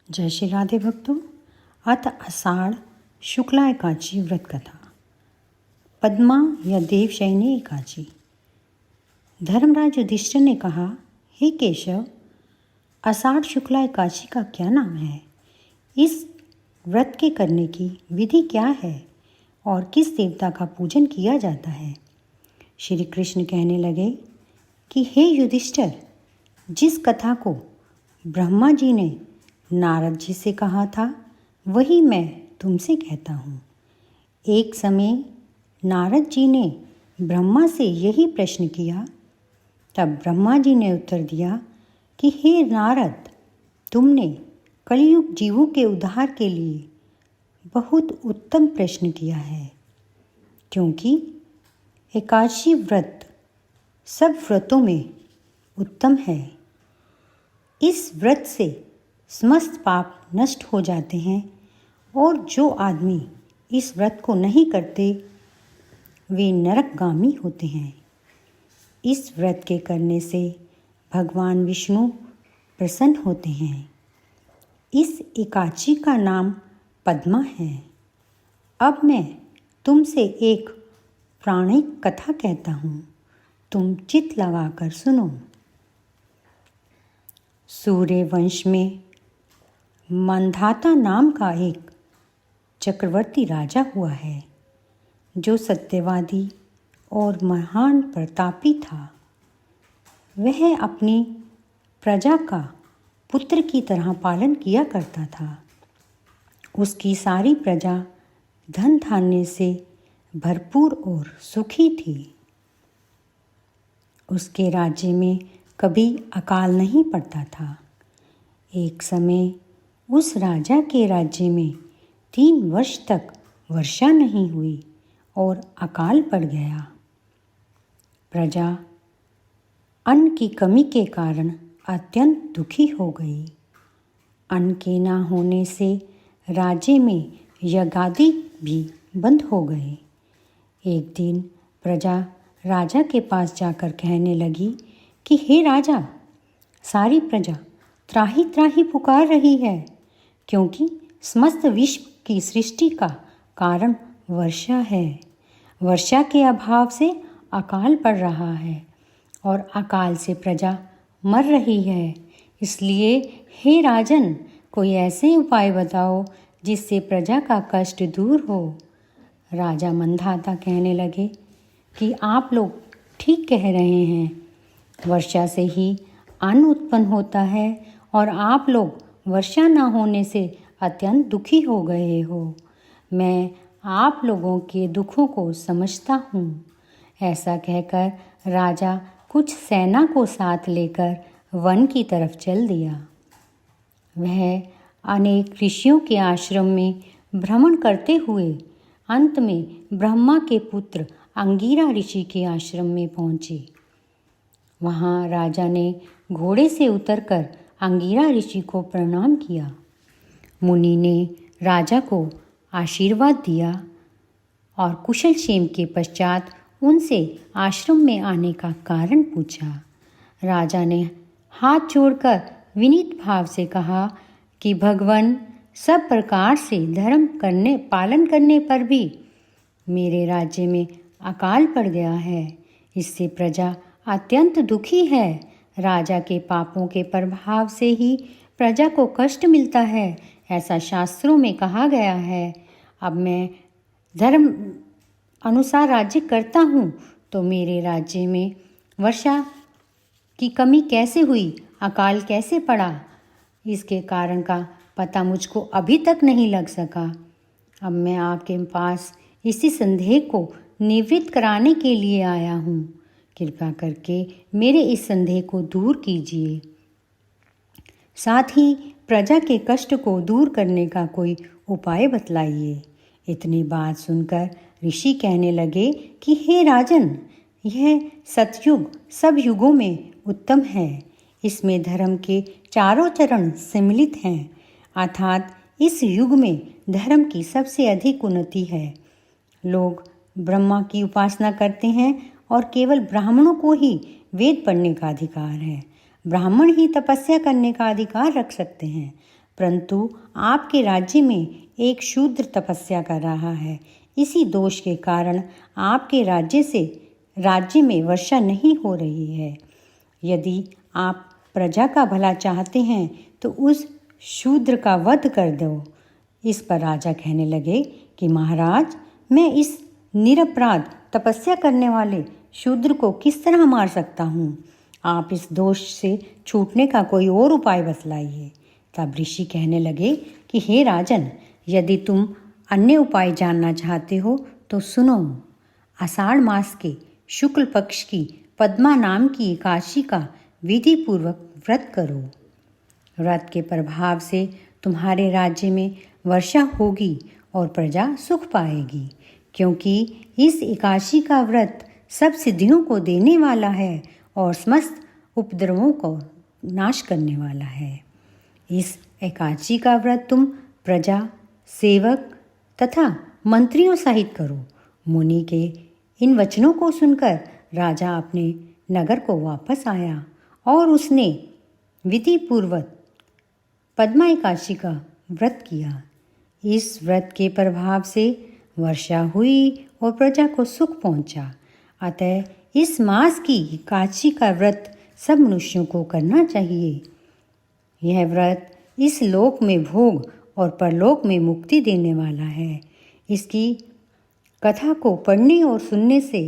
जय श्री राधे भक्तों। अथ आषाढ़ शुक्ला एकादशी व्रत कथा। पद्मा या देवशयनी एकादशी। धर्मराज युधिष्ठिर ने कहा, हे केशव, आषाढ़ शुक्ला एकादशी का क्या नाम है? इस व्रत के करने की विधि क्या है और किस देवता का पूजन किया जाता है? श्री कृष्ण कहने लगे कि हे युधिष्ठिर, जिस कथा को ब्रह्मा जी ने नारद जी से कहा था वही मैं तुमसे कहता हूँ। एक समय नारद जी ने ब्रह्मा से यही प्रश्न किया। तब ब्रह्मा जी ने उत्तर दिया कि हे नारद, तुमने कलयुग जीवों के उद्धार के लिए बहुत उत्तम प्रश्न किया है, क्योंकि एकादशी व्रत सब व्रतों में उत्तम है। इस व्रत से समस्त पाप नष्ट हो जाते हैं और जो आदमी इस व्रत को नहीं करते वे नरकगामी होते हैं। इस व्रत के करने से भगवान विष्णु प्रसन्न होते हैं। इस एकादशी का नाम पद्मा है। अब मैं तुमसे एक पौराणिक कथा कहता हूँ, तुम चित्त लगाकर सुनो। सूर्य वंश में मंधाता नाम का एक चक्रवर्ती राजा हुआ है, जो सत्यवादी और महान प्रतापी था। वह अपनी प्रजा का पुत्र की तरह पालन किया करता था। उसकी सारी प्रजा धन धान्य से भरपूर और सुखी थी। उसके राज्य में कभी अकाल नहीं पड़ता था। एक समय उस राजा के राज्य में 3 वर्ष तक वर्षा नहीं हुई और अकाल पड़ गया। प्रजा अन्न की कमी के कारण अत्यंत दुखी हो गई। अन्न के न होने से राज्य में यज्ञादि भी बंद हो गए। एक दिन प्रजा राजा के पास जाकर कहने लगी कि हे राजा, सारी प्रजा त्राही त्राही पुकार रही है, क्योंकि समस्त विश्व की सृष्टि का कारण वर्षा है। वर्षा के अभाव से अकाल पड़ रहा है और अकाल से प्रजा मर रही है। इसलिए हे राजन, कोई ऐसे उपाय बताओ जिससे प्रजा का कष्ट दूर हो। राजा मंधाता कहने लगे कि आप लोग ठीक कह रहे हैं। वर्षा से ही अन्न उत्पन्न होता है और आप लोग वर्षा न होने से अत्यंत दुखी हो गए हो। मैं आप लोगों के दुखों को समझता हूँ। ऐसा कहकर राजा कुछ सेना को साथ लेकर वन की तरफ चल दिया। वह अनेक ऋषियों के आश्रम में भ्रमण करते हुए अंत में ब्रह्मा के पुत्र अंगिरा ऋषि के आश्रम में पहुँचे। वहाँ राजा ने घोड़े से उतरकर अंगिरा ऋषि को प्रणाम किया। मुनि ने राजा को आशीर्वाद दिया और कुशल क्षेम के पश्चात उनसे आश्रम में आने का कारण पूछा। राजा ने हाथ जोड़कर विनीत भाव से कहा कि भगवान, सब प्रकार से धर्म पालन करने पर भी मेरे राज्य में अकाल पड़ गया है। इससे प्रजा अत्यंत दुखी है। राजा के पापों के प्रभाव से ही प्रजा को कष्ट मिलता है, ऐसा शास्त्रों में कहा गया है। अब मैं धर्म अनुसार राज्य करता हूँ तो मेरे राज्य में वर्षा की कमी कैसे हुई, अकाल कैसे पड़ा, इसके कारण का पता मुझको अभी तक नहीं लग सका। अब मैं आपके पास इसी संदेह को निवृत्त कराने के लिए आया हूँ। कृपा करके मेरे इस संदेह को दूर कीजिए। साथ ही प्रजा के कष्ट को दूर करने का कोई उपाय बतलाइए। इतनी बात सुनकर ऋषि कहने लगे कि हे राजन, यह सतयुग सब युगों में उत्तम है। इसमें धर्म के चारों चरण सम्मिलित हैं, अर्थात इस युग में धर्म की सबसे अधिक उन्नति है। लोग ब्रह्मा की उपासना करते हैं और केवल ब्राह्मणों को ही वेद पढ़ने का अधिकार है। ब्राह्मण ही तपस्या करने का अधिकार रख सकते हैं, परंतु आपके राज्य में एक शूद्र तपस्या कर रहा है। इसी दोष के कारण आपके राज्य में वर्षा नहीं हो रही है। यदि आप प्रजा का भला चाहते हैं तो उस शूद्र का वध कर दो। इस पर राजा कहने लगे कि महाराज, मैं इस निरपराध तपस्या करने वाले शूद्र को किस तरह मार सकता हूँ? आप इस दोष से छूटने का कोई और उपाय बतलाइए। तब ऋषि कहने लगे कि हे राजन, यदि तुम अन्य उपाय जानना चाहते हो तो सुनो। आषाढ़ मास के शुक्ल पक्ष की पद्मा नाम की एकादशी का विधि पूर्वक व्रत करो। व्रत के प्रभाव से तुम्हारे राज्य में वर्षा होगी और प्रजा सुख पाएगी, क्योंकि इस एकादशी का व्रत सब सिद्धियों को देने वाला है और समस्त उपद्रवों को नाश करने वाला है। इस एकादशी का व्रत तुम प्रजा, सेवक तथा मंत्रियों सहित करो। मुनि के इन वचनों को सुनकर राजा अपने नगर को वापस आया और उसने विधि पूर्वक पद्मा एकादशी का व्रत किया। इस व्रत के प्रभाव से वर्षा हुई और प्रजा को सुख पहुंचा। अतः इस मास की एकादशी का व्रत सब मनुष्यों को करना चाहिए। यह व्रत इस लोक में भोग और परलोक में मुक्ति देने वाला है। इसकी कथा को पढ़ने और सुनने से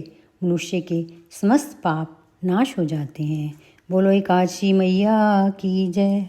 मनुष्य के समस्त पाप नाश हो जाते हैं। बोलो एकादशी मैया की जय।